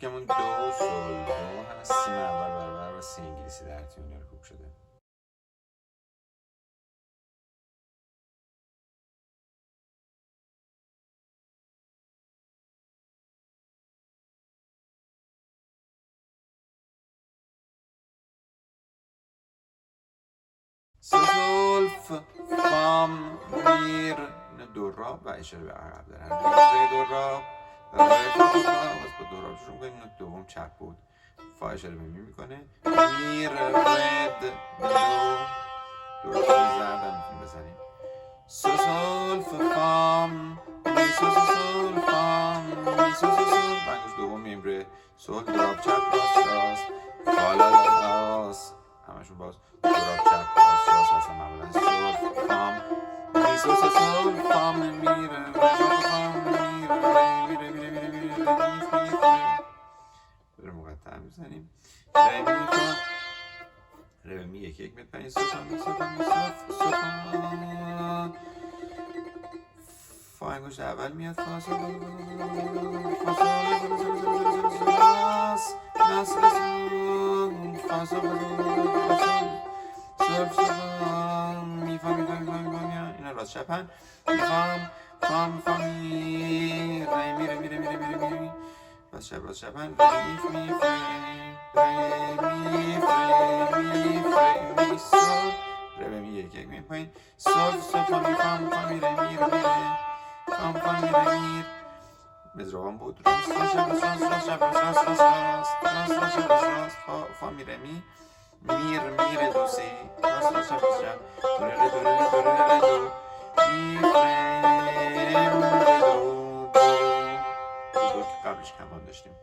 همون دو سول دو هست. سیم اول برابر با سی انگلیسی در تیونی رو خوب شده. سول فام میر دو را و اشاره به عقب دارن. دو را با دو را شروع کنیم. نوت دوم چپ بود. فا اشاره به می میکنه. میر رد دو را زرد هم میتونیم بزنیم. سول فام می سول فام می سول بنگوش دوم میمره. سول دراب چپ راست فا لا راست همشون باز دراب چپ راست هستن معمولا. سول فام می سول فام میره میره مقطع میزنیم. ره می یک یک متر 5 فا انگشت اول میاد. فا اینا راست چپن. فام می راست چپن. می سول ره می یک یک می پایین. سول فا می فا می ره میر مزرابان بود. راست فا می ره می میر دو سی راست دو ره دو می فرم دو که قبلش کمان داشتیم.